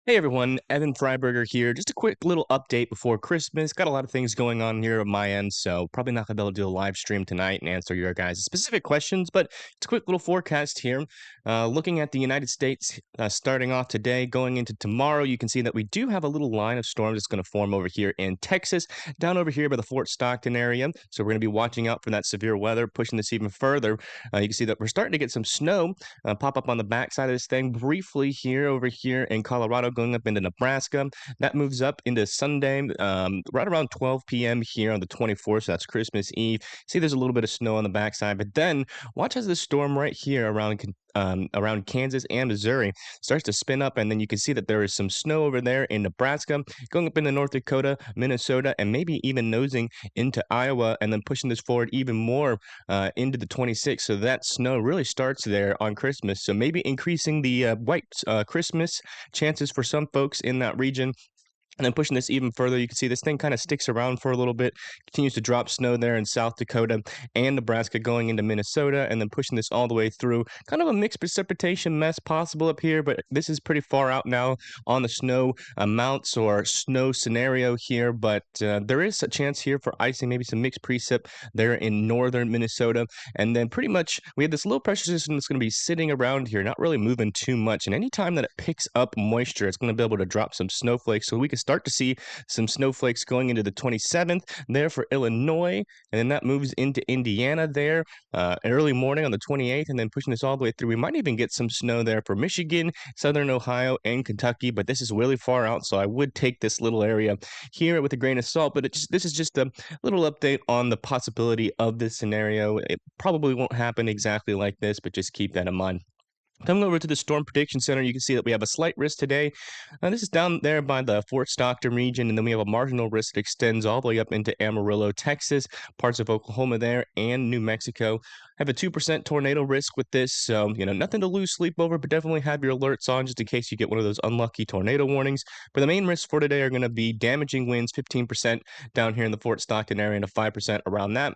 Hey everyone, Evan Freiberger here. Just a quick little update before Christmas. Got a lot of things going on here on my end, so probably not gonna be able to do a live stream tonight and answer your guys' specific questions, but it's a quick little forecast here. Looking at the United States, starting off today, going into tomorrow, you can see that we do have a little line of storms that's going to form over here in Texas, down over here by the Fort Stockton area. So we're going to be watching out for that severe weather, pushing this even further. You can see that we're starting to get some snow pop up on the backside of this thing briefly here over here in Colorado, going up into Nebraska. That moves up into Sunday, right around 12 p.m. here on the 24th. So that's Christmas Eve. See, there's a little bit of snow on the backside, but then watch as this storm right here around Kansas and Missouri starts to spin up, and then you can see that there is some snow over there in Nebraska, going up into North Dakota, Minnesota, and maybe even nosing into Iowa, and then pushing this forward even more into the 26th. So that snow really starts there on Christmas. So maybe increasing the white Christmas chances for some folks in that region. And then pushing this even further, you can see this thing kind of sticks around for a little bit, continues to drop snow there in South Dakota and Nebraska going into Minnesota, and then pushing this all the way through. Kind of a mixed precipitation mess possible up here, but this is pretty far out now on the snow amounts or snow scenario here. But there is a chance here for icing, maybe some mixed precip there in northern Minnesota. And then pretty much we have this low pressure system that's going to be sitting around here, not really moving too much. And anytime that it picks up moisture, it's going to be able to drop some snowflakes. So we can start to see some snowflakes going into the 27th there for Illinois, and then that moves into Indiana there early morning on the 28th, and then pushing this all the way through. We might even get some snow there for Michigan, Southern Ohio, and Kentucky, but this is really far out, so I would take this little area here with a grain of salt. But this is just a little update on the possibility of this scenario. It probably won't happen exactly like this, but just keep that in mind. Coming over to the Storm Prediction Center, you can see that we have a slight risk today. This is down there by the Fort Stockton region, and then we have a marginal risk that extends all the way up into Amarillo, Texas, parts of Oklahoma there, and New Mexico. Have a 2% tornado risk with this, so, nothing to lose sleep over, but definitely have your alerts on just in case you get one of those unlucky tornado warnings. But the main risks for today are going to be damaging winds, 15% down here in the Fort Stockton area, and a 5% around that,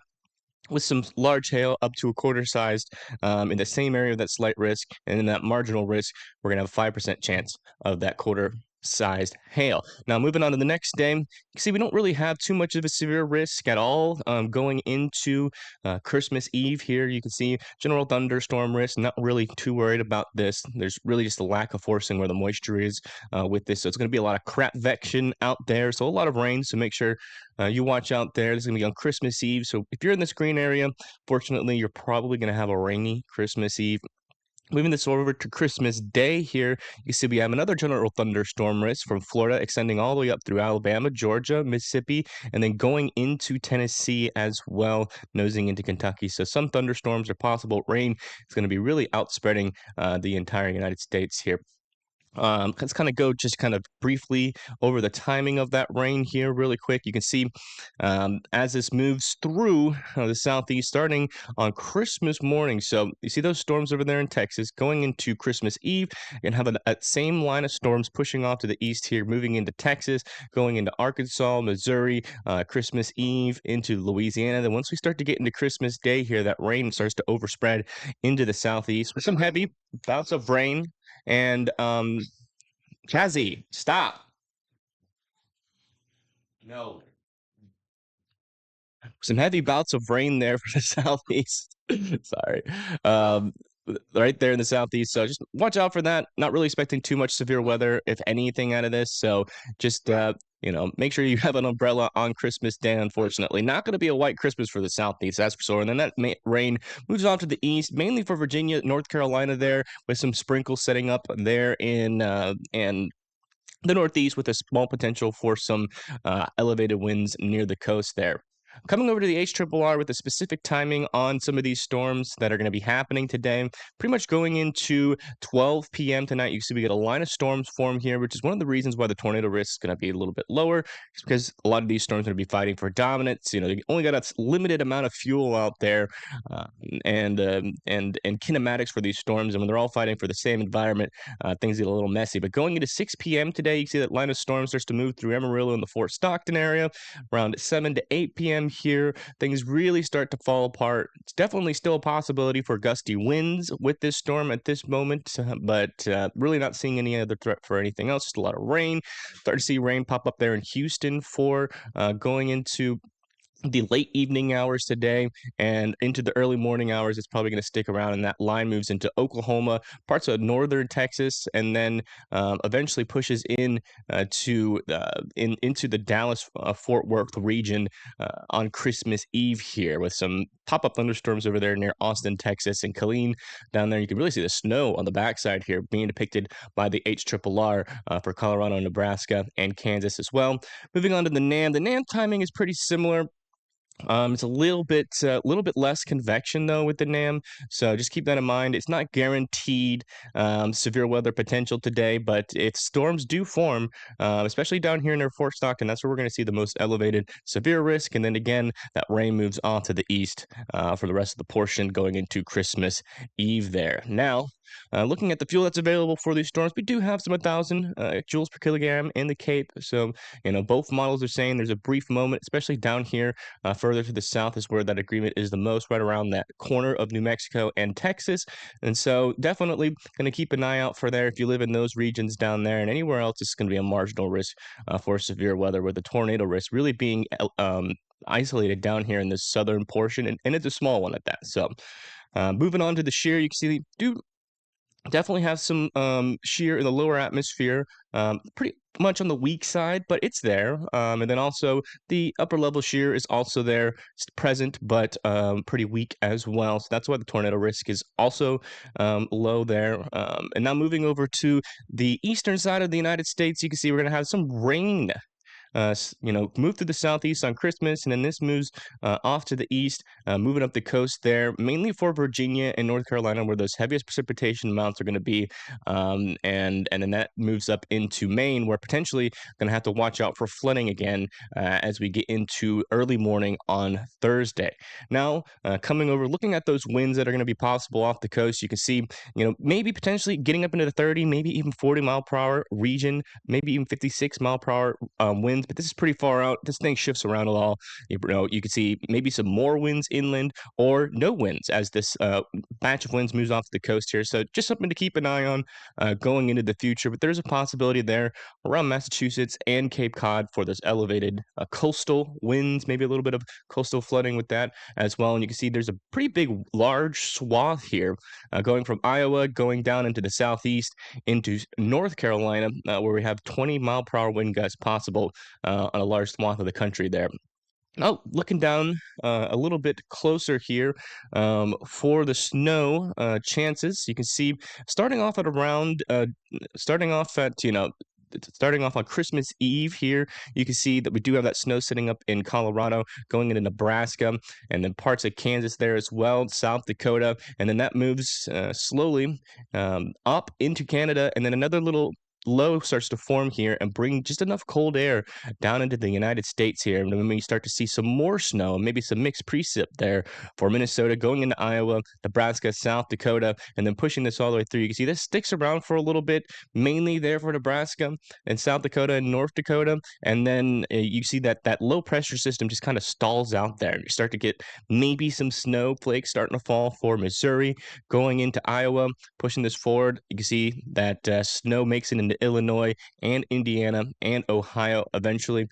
with some large hail up to a quarter sized in the same area of that slight risk. And in that marginal risk, we're going to have a 5% chance of that quarter sized hail. Now, moving on to the next day, you see we don't really have too much of a severe risk at all going into Christmas Eve here. You can see general thunderstorm risk, not really too worried about this. There's really just a lack of forcing where the moisture is with this. So it's going to be a lot of crap vection out there. So a lot of rain. So make sure you watch out there. This is going to be on Christmas Eve. So if you're in this green area, fortunately, you're probably going to have a rainy Christmas Eve. Moving this over to Christmas Day here, you see we have another general thunderstorm risk from Florida extending all the way up through Alabama, Georgia, Mississippi, and then going into Tennessee as well, nosing into Kentucky. So some thunderstorms are possible. Rain is going to be really outspreading the entire United States here. Let's kind of go just kind of briefly over the timing of that rain here really quick. You can see as this moves through the southeast starting on Christmas morning. So you see those storms over there in Texas going into Christmas Eve. You're going to have a same line of storms pushing off to the east here, moving into Texas, going into Arkansas, Missouri, Christmas Eve into Louisiana. Then once we start to get into Christmas Day here, that rain starts to overspread into the southeast with some heavy bouts of rain. And Chazzy, stop. No. Some heavy bouts of rain there for the southeast. Sorry. Um, right there in the southeast. So just watch out for that. Not really expecting too much severe weather, if anything, out of this. So just make sure you have an umbrella on Christmas Day. Unfortunately, not going to be a white Christmas for the southeast, that's for sure. And then that rain moves on to the east, mainly for Virginia, North Carolina, there with some sprinkles setting up there in and the northeast with a small potential for some elevated winds near the coast there. Coming over to the HRRR with a specific timing on some of these storms that are going to be happening today, pretty much going into 12 p.m. tonight. You see we get a line of storms form here, which is one of the reasons why the tornado risk is going to be a little bit lower. It's because a lot of these storms are going to be fighting for dominance. They only got a limited amount of fuel out there, and kinematics for these storms, and when they're all fighting for the same environment, things get a little messy. But going into 6 p.m. today, you see that line of storms starts to move through Amarillo and the Fort Stockton area. Around 7 to 8 p.m. time here, things really start to fall apart. It's definitely still a possibility for gusty winds with this storm at this moment, but really not seeing any other threat for anything else. Just a lot of rain. Start to see rain pop up there in Houston for going into the late evening hours today and into the early morning hours. It's probably going to stick around, and that line moves into Oklahoma, parts of northern Texas, and then eventually pushes into the Dallas Fort Worth region on Christmas Eve here, with some pop-up thunderstorms over there near Austin, Texas, and Killeen down there. You can really see the snow on the backside here being depicted by the HRRR for Colorado, Nebraska, and Kansas as well. Moving on to the NAM. The NAM timing is pretty similar. It's a little bit less convection though with the NAM, so just keep that in mind. It's not guaranteed severe weather potential today, but if storms do form, especially down here near Fort Stockton, that's where we're going to see the most elevated severe risk. And then again, that rain moves off to the east for the rest of the portion going into Christmas Eve there. Now, looking at the fuel that's available for these storms, we do have some 1,000 joules per kilogram in the Cape. So, both models are saying there's a brief moment, especially down here further to the south is where that agreement is the most, right around that corner of New Mexico and Texas. And so definitely going to keep an eye out for there if you live in those regions down there, and anywhere else it's going to be a marginal risk for severe weather, with the tornado risk really being isolated down here in this southern portion, and it's a small one at that. So moving on to the shear, you can see do definitely have some shear in the lower atmosphere, pretty much on the weak side, but it's there. And then also the upper level shear is also there, present, but pretty weak as well. So that's why the tornado risk is also low there. And now moving over to the eastern side of the United States, you can see we're going to have some rain move to the southeast on Christmas, and then this moves off to the east, moving up the coast there, mainly for Virginia and North Carolina, where those heaviest precipitation amounts are going to be, and then that moves up into Maine, where potentially going to have to watch out for flooding again as we get into early morning on Thursday. Now, coming over, looking at those winds that are going to be possible off the coast, you can see, maybe potentially getting up into the 30, maybe even 40 mile per hour region, maybe even 56 mile per hour winds, but this is pretty far out. This thing shifts around a lot. You can see maybe some more winds inland or no winds as this batch of winds moves off the coast here. So just something to keep an eye on going into the future. But there's a possibility there around Massachusetts and Cape Cod for those elevated coastal winds, maybe a little bit of coastal flooding with that as well. And you can see there's a pretty big, large swath here going from Iowa, going down into the southeast, into North Carolina, where we have 20 mile per hour wind gusts possible on a large swath of the country there. Now, looking down a little bit closer here for the snow chances, you can see starting off at around, starting off at, starting off on Christmas Eve here, you can see that we do have that snow sitting up in Colorado, going into Nebraska, and then parts of Kansas there as well, South Dakota, and then that moves slowly up into Canada, and then another little low starts to form here and bring just enough cold air down into the United States here. And then we start to see some more snow, maybe some mixed precip there for Minnesota, going into Iowa, Nebraska, South Dakota, and then pushing this all the way through. You can see this sticks around for a little bit, mainly there for Nebraska and South Dakota and North Dakota. And then you see that low pressure system just kind of stalls out there. You start to get maybe some snowflakes starting to fall for Missouri, going into Iowa, pushing this forward. You can see that snow makes it into Illinois and Indiana and Ohio eventually.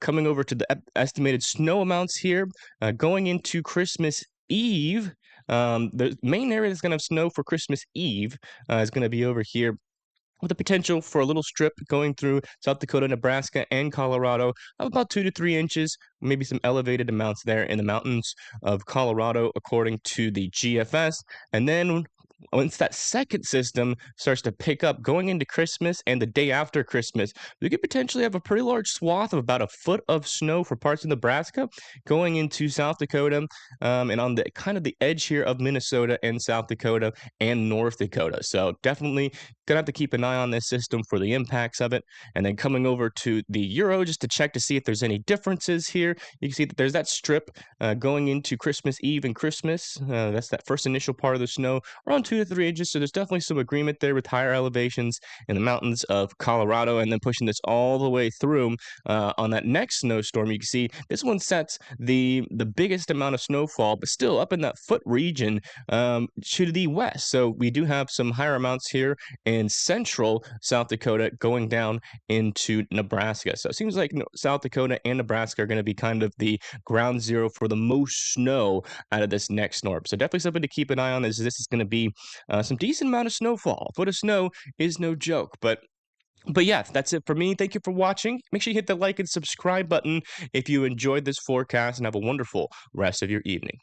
Coming over to the estimated snow amounts here, going into Christmas Eve. The main area that's going to have snow for Christmas Eve is going to be over here, with the potential for a little strip going through South Dakota, Nebraska, and Colorado of about 2 to 3 inches, maybe some elevated amounts there in the mountains of Colorado, according to the GFS. And then once that second system starts to pick up going into Christmas and the day after Christmas, we could potentially have a pretty large swath of about a foot of snow for parts of Nebraska going into South Dakota, and on the kind of the edge here of Minnesota and South Dakota and North Dakota. So definitely gonna have to keep an eye on this system for the impacts of it. And then coming over to the Euro just to check to see if there's any differences here. You can see that there's that strip going into Christmas Eve and Christmas. That's that first initial part of the snow, around 2 to 3 inches. So there's definitely some agreement there with higher elevations in the mountains of Colorado, and then pushing this all the way through on that next snowstorm. You can see this one sets the biggest amount of snowfall, but still up in that foot region to the west. So we do have some higher amounts here in central South Dakota going down into Nebraska. So it seems like South Dakota and Nebraska are going to be kind of the ground zero for the most snow out of this next storm. So definitely something to keep an eye on, as this is going to be some decent amount of snowfall. A foot of snow is no joke, but yeah, that's it for me. Thank you for watching. Make sure you hit the like and subscribe button if you enjoyed this forecast, and have a wonderful rest of your evening.